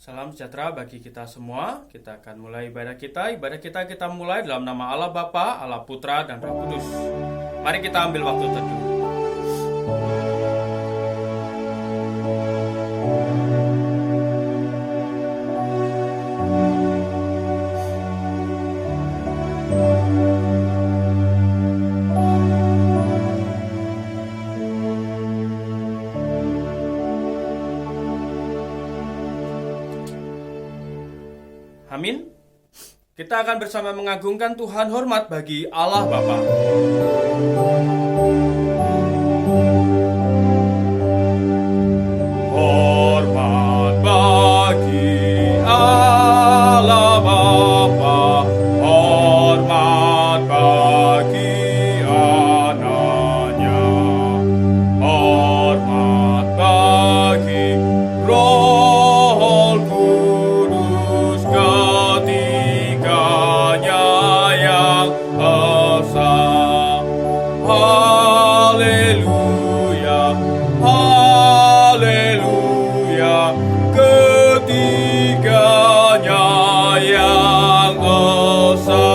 Salam sejahtera bagi kita semua. Kita akan mulai ibadah kita. Ibadah kita mulai dalam nama Allah Bapa, Allah Putra, dan Roh Kudus. Mari kita ambil waktu teduh. Amin. Kita akan bersama mengagungkan Tuhan, hormat bagi Allah Bapa. Hormat bagi Allah Bapa, hormat bagi anaknya, hormat bagi Roh Kudus ketiganya yang esa. Haleluya, haleluya, ketiganya yang esa.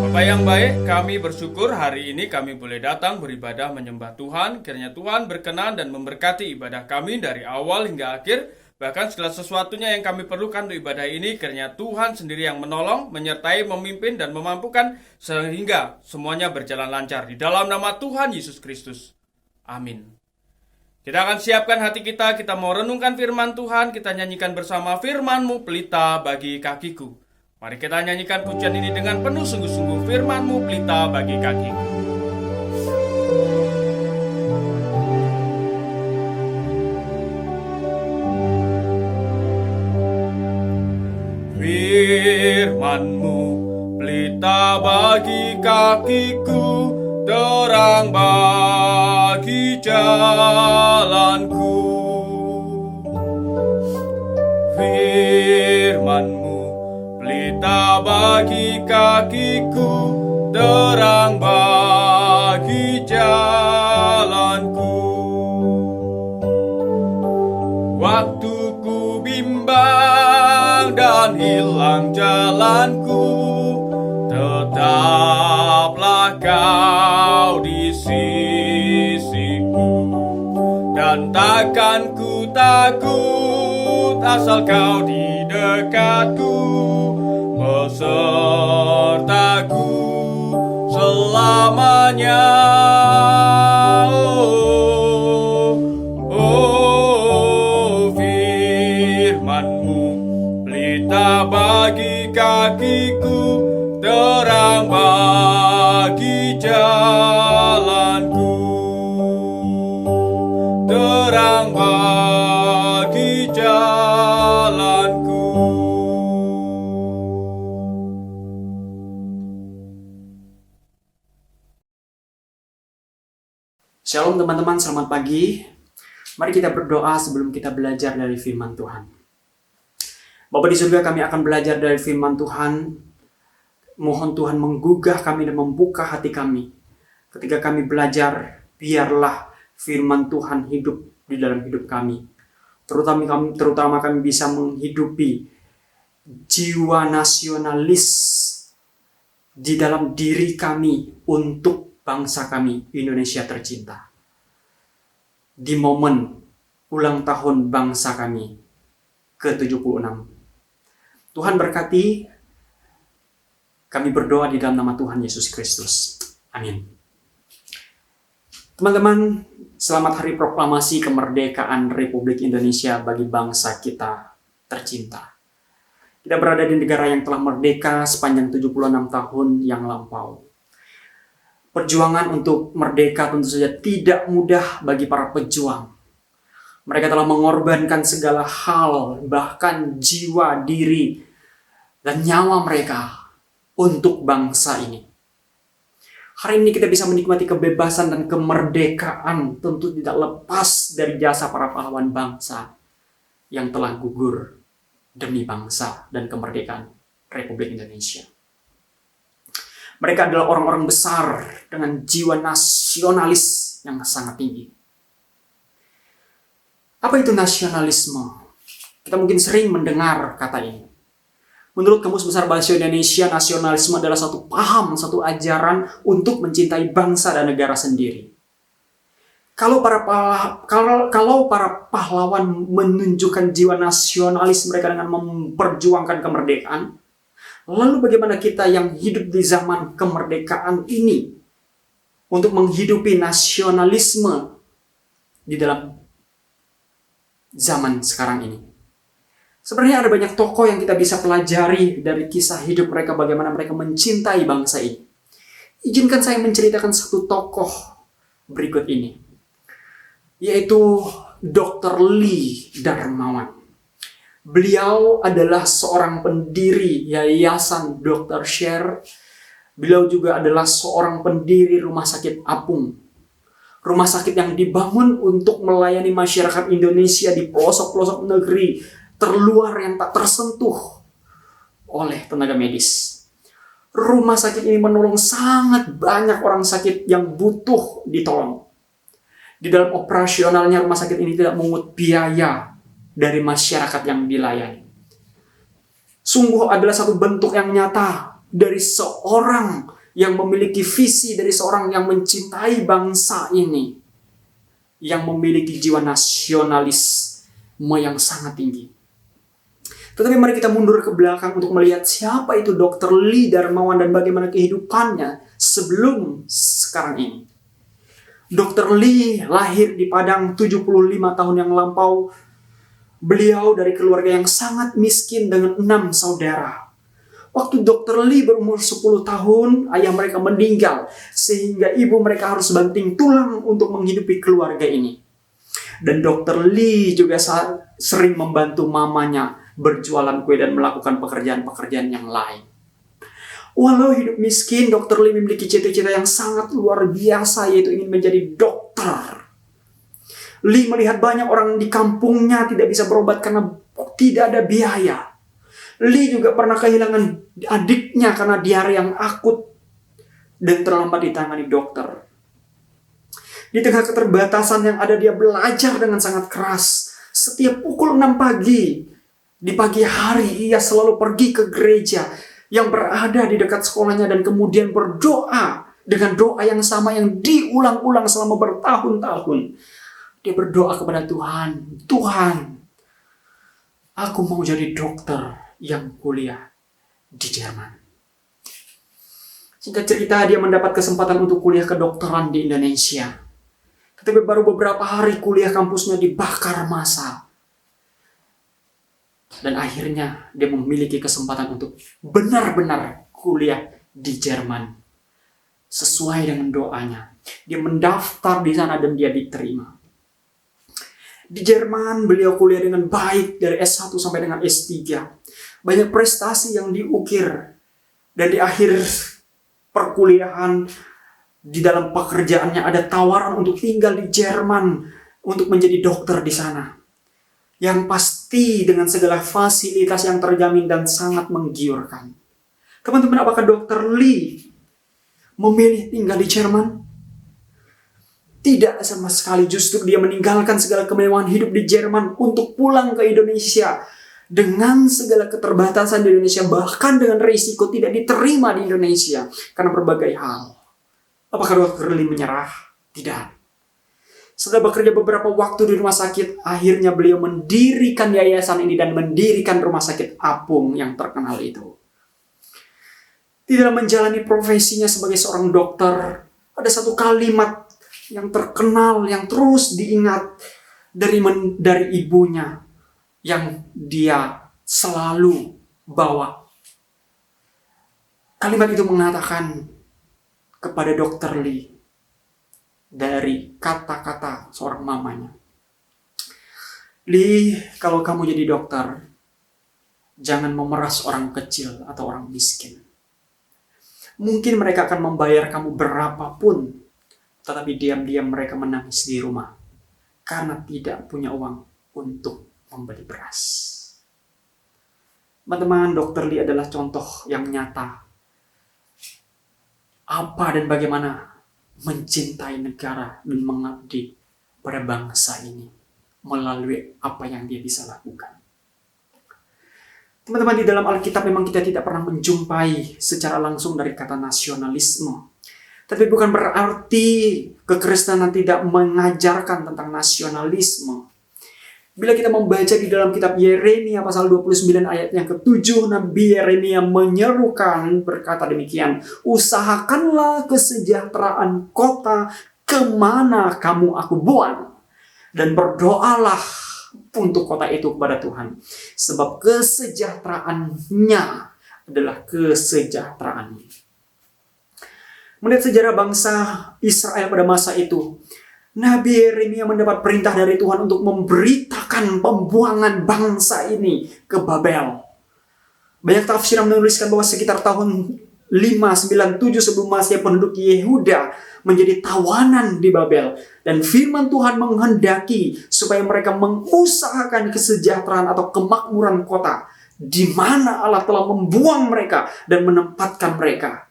Bapak yang baik, kami bersyukur hari ini kami boleh datang beribadah menyembah Tuhan. Kiranya Tuhan berkenan dan memberkati ibadah kami dari awal hingga akhir. Bahkan segala sesuatunya yang kami perlukan untuk ibadah ini, kiranya Tuhan sendiri yang menolong, menyertai, memimpin, dan memampukan sehingga semuanya berjalan lancar. Di dalam nama Tuhan Yesus Kristus. Amin. Kita akan siapkan hati kita mau renungkan firman Tuhan, kita nyanyikan bersama firman-Mu pelita bagi kakiku. Mari kita nyanyikan pujian ini dengan penuh sungguh-sungguh, firman-Mu pelita bagi kakiku. Firman-Mu pelita bagi kakiku, terang bagi jalanku. Firman-Mu pelita bagi kakiku, terang bagi jalanku. Waktu ku bimbang dan hilang jalanku, tetaplah Kau di sisiku, dan takkan ku takut asal Kau di dekatku, besertaku selamanya. Firman-Mu pelita bagi kakiku, terang bagi jalanku, terang bagi jalanku. Shalom teman-teman, selamat pagi. Mari kita berdoa sebelum kita belajar dari firman Tuhan. Bapa di surga, kami akan belajar dari firman Tuhan. Mohon Tuhan menggugah kami dan membuka hati kami. Ketika kami belajar, biarlah firman Tuhan hidup di dalam hidup kami. Terutama kami bisa menghidupi jiwa nasionalis di dalam diri kami untuk bangsa kami, Indonesia tercinta. Di momen ulang tahun bangsa kami ke-76. Tuhan berkati, kami berdoa di dalam nama Tuhan Yesus Kristus. Amin. Teman-teman, selamat hari proklamasi kemerdekaan Republik Indonesia bagi bangsa kita tercinta. Kita berada di negara yang telah merdeka sepanjang 76 tahun yang lampau. Perjuangan untuk merdeka tentu saja tidak mudah bagi para pejuang. Mereka telah mengorbankan segala hal, bahkan jiwa, diri, dan nyawa mereka untuk bangsa ini. Hari ini kita bisa menikmati kebebasan dan kemerdekaan tentu tidak lepas dari jasa para pahlawan bangsa yang telah gugur demi bangsa dan kemerdekaan Republik Indonesia. Mereka adalah orang-orang besar dengan jiwa nasionalis yang sangat tinggi. Apa itu nasionalisme? Kita mungkin sering mendengar kata ini. Menurut Kamus Besar Bahasa Indonesia, nasionalisme adalah satu paham, satu ajaran untuk mencintai bangsa dan negara sendiri. Kalau para pahlawan menunjukkan jiwa nasionalis mereka dengan memperjuangkan kemerdekaan, lalu bagaimana kita yang hidup di zaman kemerdekaan ini untuk menghidupi nasionalisme di dalam zaman sekarang ini? Sebenarnya ada banyak tokoh yang kita bisa pelajari dari kisah hidup mereka, bagaimana mereka mencintai bangsa ini. Izinkan saya menceritakan satu tokoh berikut ini, yaitu Dr. Lee Darmawan. Beliau adalah seorang pendiri Yayasan Dr. Share. Beliau juga adalah seorang pendiri Rumah Sakit Apung. Rumah sakit yang dibangun untuk melayani masyarakat Indonesia di pelosok-pelosok negeri terluar yang tak tersentuh oleh tenaga medis. Rumah sakit ini menolong sangat banyak orang sakit yang butuh ditolong. Di dalam operasionalnya rumah sakit ini tidak memungut biaya dari masyarakat yang dilayani. Sungguh adalah satu bentuk yang nyata dari seorang yang memiliki visi, dari seorang yang mencintai bangsa ini, yang memiliki jiwa nasionalisme yang sangat tinggi. Tetapi mari kita mundur ke belakang untuk melihat siapa itu Dr. Lee Darmawan dan bagaimana kehidupannya sebelum sekarang ini. Dr. Lee lahir di Padang 75 tahun yang lampau. Beliau dari keluarga yang sangat miskin dengan 6 saudara. Waktu Dr. Lee berumur 10 tahun, ayah mereka meninggal, sehingga ibu mereka harus banting tulang untuk menghidupi keluarga ini. Dan Dr. Lee juga sering membantu mamanya berjualan kue dan melakukan pekerjaan-pekerjaan yang lain. Walau hidup miskin, Dr. Lee memiliki cita-cita yang sangat luar biasa, yaitu ingin menjadi dokter. Lee melihat banyak orang di kampungnya tidak bisa berobat karena tidak ada biaya. Lee juga pernah kehilangan adiknya karena diare yang akut dan terlambat ditangani dokter. Di tengah keterbatasan yang ada, dia belajar dengan sangat keras. Setiap pukul 6 pagi, di pagi hari ia selalu pergi ke gereja yang berada di dekat sekolahnya dan kemudian berdoa dengan doa yang sama yang diulang-ulang selama bertahun-tahun. Dia berdoa kepada Tuhan, Tuhan, aku mau jadi dokter yang kuliah di Jerman. Singkat cerita, dia mendapat kesempatan untuk kuliah kedokteran di Indonesia. Tetapi baru beberapa hari kuliah kampusnya dibakar massa. Dan akhirnya dia memiliki kesempatan untuk benar-benar kuliah di Jerman. Sesuai dengan doanya. Dia mendaftar di sana dan dia diterima. Di Jerman beliau kuliah dengan baik dari S1 sampai dengan S3. Banyak prestasi yang diukir. Dan di akhir perkuliahan, di dalam pekerjaannya ada tawaran untuk tinggal di Jerman untuk menjadi dokter di sana. Yang pasti dengan segala fasilitas yang terjamin dan sangat menggiurkan. Teman-teman, apakah Dr. Lee memilih tinggal di Jerman? Tidak sama sekali, justru dia meninggalkan segala kemewahan hidup di Jerman untuk pulang ke Indonesia. Dengan segala keterbatasan di Indonesia, bahkan dengan risiko tidak diterima di Indonesia karena berbagai hal. Apakah Dr. Lee menyerah? Tidak. Setelah bekerja beberapa waktu di rumah sakit, akhirnya beliau mendirikan yayasan ini dan mendirikan Rumah Sakit Apung yang terkenal itu. Di dalam menjalani profesinya sebagai seorang dokter, ada satu kalimat yang terkenal, yang terus diingat dari ibunya, yang dia selalu bawa. Kalimat itu mengatakan kepada Dr. Lee dari kata-kata seorang mamanya. Lee, kalau kamu jadi dokter, jangan memeras orang kecil atau orang miskin. Mungkin mereka akan membayar kamu berapapun, tetapi diam-diam mereka menangis di rumah karena tidak punya uang untuk membeli beras. Teman-teman, Dr. Lee adalah contoh yang nyata apa dan bagaimana mencintai negara dan mengabdi pada bangsa ini. melalui apa yang dia bisa lakukan. Teman-teman, di dalam Alkitab memang kita tidak pernah menjumpai secara langsung dari kata nasionalisme. Tapi bukan berarti kekristenan tidak mengajarkan tentang nasionalisme. Bila kita membaca di dalam kitab Yeremia pasal 29 ayat yang ke-7, Nabi Yeremia menyerukan berkata demikian, "Usahakanlah kesejahteraan kota kemana kamu aku buang, dan berdoalah untuk kota itu kepada Tuhan, sebab kesejahteraannya adalah kesejahteraanmu." Melihat sejarah bangsa Israel pada masa itu, Nabi Yeremia mendapat perintah dari Tuhan untuk memberitakan pembuangan bangsa ini ke Babel. Banyak tafsir yang menuliskan bahwa sekitar tahun 597 sebelum Masehi penduduk Yehuda menjadi tawanan di Babel. Dan firman Tuhan menghendaki supaya mereka mengusahakan kesejahteraan atau kemakmuran kota di mana Allah telah membuang mereka dan menempatkan mereka.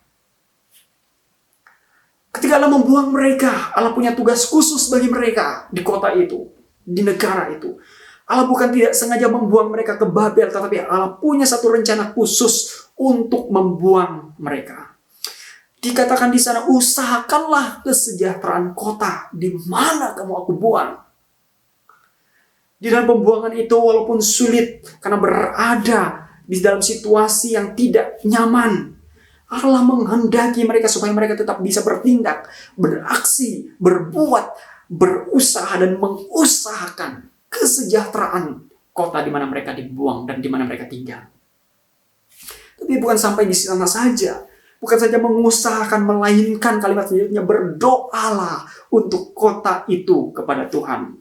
Ketika Allah membuang mereka, Allah punya tugas khusus bagi mereka di kota itu, di negara itu. Allah bukan tidak sengaja membuang mereka ke Babel, tetapi Allah punya satu rencana khusus untuk membuang mereka. Dikatakan di sana, usahakanlah kesejahteraan kota di mana kamu aku buang. Di dalam pembuangan itu walaupun sulit karena berada di dalam situasi yang tidak nyaman, Allah menghendaki mereka supaya mereka tetap bisa bertindak, beraksi, berbuat, berusaha dan mengusahakan kesejahteraan kota di mana mereka dibuang dan di mana mereka tinggal. Tapi bukan sampai di sana saja. Bukan saja mengusahakan, melainkan kalimat selanjutnya, berdoalah untuk kota itu kepada Tuhan.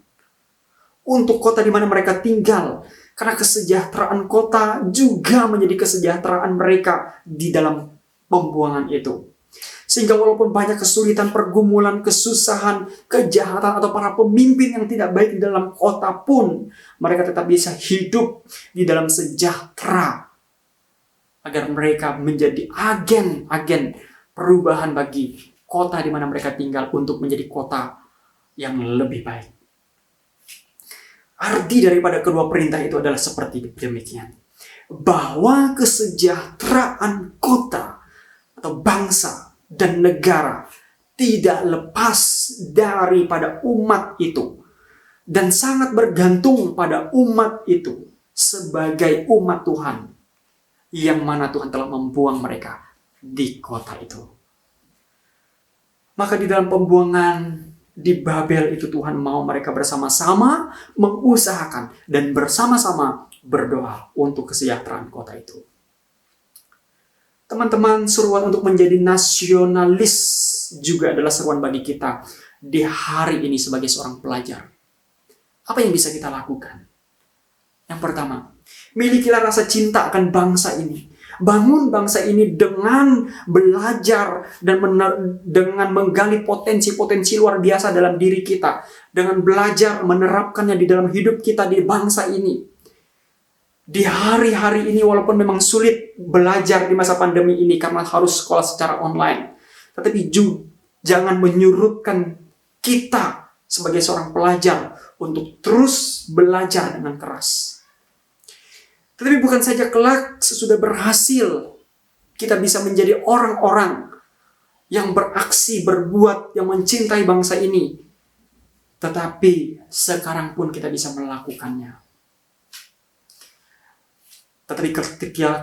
Untuk kota di mana mereka tinggal. Karena kesejahteraan kota juga menjadi kesejahteraan mereka di dalam pembuangan itu. Sehingga walaupun banyak kesulitan, pergumulan, kesusahan, kejahatan, atau para pemimpin yang tidak baik di dalam kota pun, mereka tetap bisa hidup di dalam sejahtera. Agar mereka menjadi agen-agen perubahan bagi kota di mana mereka tinggal untuk menjadi kota yang lebih baik. Arti daripada kedua perintah itu adalah seperti demikian. Bahwa kesejahteraan kota atau bangsa dan negara tidak lepas daripada umat itu dan sangat bergantung pada umat itu sebagai umat Tuhan yang mana Tuhan telah membuang mereka di kota itu. Maka di dalam pembuangan di Babel itu Tuhan mau mereka bersama-sama mengusahakan dan bersama-sama berdoa untuk kesejahteraan kota itu. Teman-teman, seruan untuk menjadi nasionalis juga adalah seruan bagi kita di hari ini sebagai seorang pelajar. Apa yang bisa kita lakukan? Yang pertama, milikilah rasa cinta akan bangsa ini. Bangun bangsa ini dengan belajar dan dengan menggali potensi-potensi luar biasa dalam diri kita. Dengan belajar menerapkannya di dalam hidup kita di bangsa ini. Di hari-hari ini walaupun memang sulit belajar di masa pandemi ini karena harus sekolah secara online. Tetapi jangan menyurutkan kita sebagai seorang pelajar untuk terus belajar dengan keras. Tetapi bukan saja kelak sesudah berhasil kita bisa menjadi orang-orang yang beraksi, berbuat, yang mencintai bangsa ini. Tetapi sekarang pun kita bisa melakukannya. Tetapi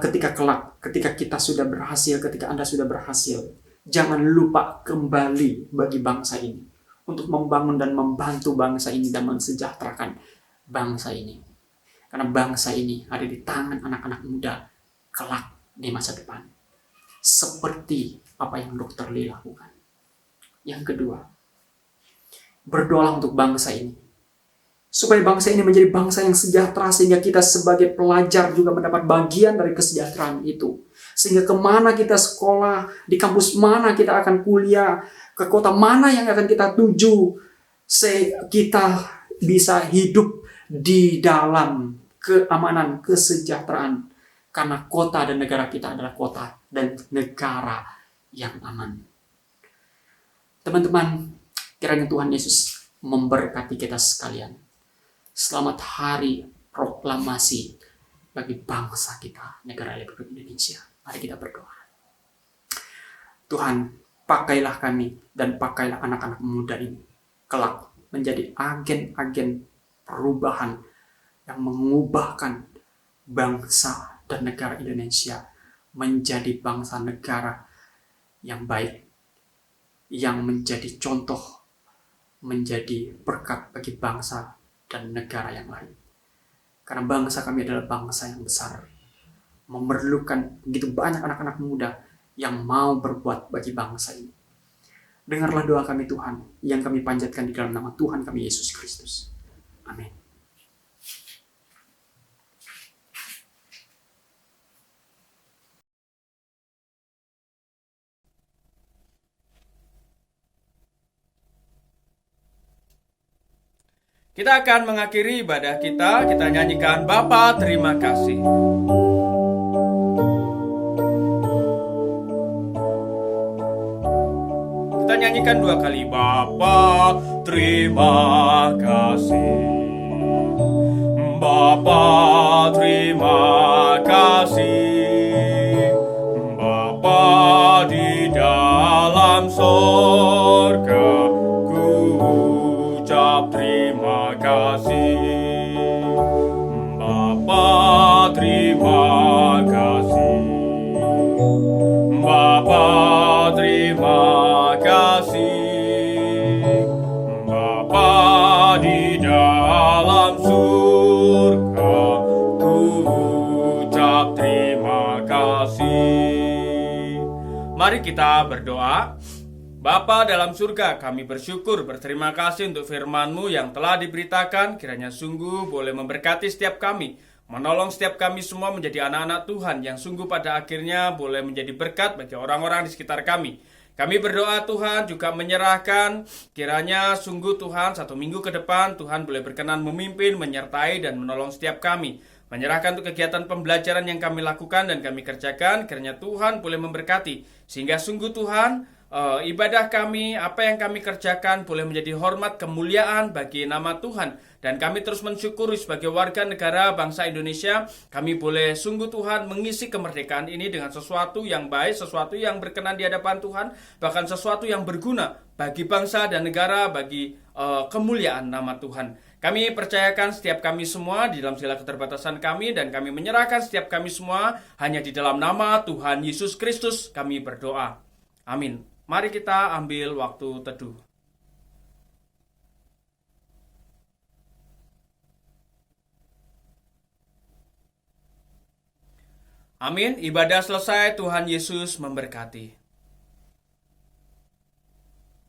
ketika kelak, ketika kita sudah berhasil, ketika Anda sudah berhasil, jangan lupa kembali bagi bangsa ini. Untuk membangun dan membantu bangsa ini dan mensejahterakan bangsa ini. Karena bangsa ini ada di tangan anak-anak muda kelak di masa depan. Seperti apa yang Dr. Lee lakukan. Yang kedua, berdoa untuk bangsa ini. Supaya bangsa ini menjadi bangsa yang sejahtera, sehingga kita sebagai pelajar juga mendapat bagian dari kesejahteraan itu. Sehingga kemana kita sekolah, di kampus mana kita akan kuliah, ke kota mana yang akan kita tuju, kita bisa hidup di dalam keamanan, kesejahteraan. Karena kota dan negara kita adalah kota dan negara yang aman. Teman-teman, kiranya Tuhan Yesus memberkati kita sekalian. Selamat hari proklamasi bagi bangsa kita, negara Republik Indonesia. Mari kita berdoa. Tuhan, pakailah kami dan pakailah anak-anak muda ini kelak menjadi agen-agen perubahan yang mengubahkan bangsa dan negara Indonesia menjadi bangsa negara yang baik, yang menjadi contoh, menjadi berkat bagi bangsa dan negara yang lain. Karena bangsa kami adalah bangsa yang besar, memerlukan begitu banyak anak-anak muda yang mau berbuat bagi bangsa ini. Dengarlah doa kami Tuhan, yang kami panjatkan di dalam nama Tuhan kami Yesus Kristus. Amin. Kita akan mengakhiri ibadah kita nyanyikan Bapa terima kasih. Kita nyanyikan 2 kali. Bapa terima kasih. Bapa terima kasih. Bapa di dalam sorga, ku ucap terima kasih. Bapa terima kasih. Bapa terima kasih. Bapa di dalam surga, ku ucap terima kasih. Mari kita berdoa. Bapa dalam surga, kami bersyukur berterima kasih untuk firman-Mu yang telah diberitakan. Kiranya sungguh boleh memberkati setiap kami, menolong setiap kami semua menjadi anak-anak Tuhan yang sungguh pada akhirnya boleh menjadi berkat bagi orang-orang di sekitar kami. Kami berdoa Tuhan juga menyerahkan kiranya sungguh Tuhan 1 minggu ke depan Tuhan boleh berkenan memimpin, menyertai dan menolong setiap kami. Menyerahkan untuk kegiatan pembelajaran yang kami lakukan dan kami kerjakan, kiranya Tuhan boleh memberkati. Sehingga sungguh Tuhan, ibadah kami, apa yang kami kerjakan boleh menjadi hormat kemuliaan bagi nama Tuhan. Dan kami terus mensyukuri sebagai warga negara bangsa Indonesia, kami boleh sungguh Tuhan mengisi kemerdekaan ini dengan sesuatu yang baik, sesuatu yang berkenan di hadapan Tuhan, bahkan sesuatu yang berguna bagi bangsa dan negara, bagi kemuliaan nama Tuhan. Kami percayakan setiap kami semua di dalam segala keterbatasan kami, dan kami menyerahkan setiap kami semua hanya di dalam nama Tuhan Yesus Kristus kami berdoa. Amin. Mari kita ambil waktu teduh. Amin. Ibadah selesai. Tuhan Yesus memberkati.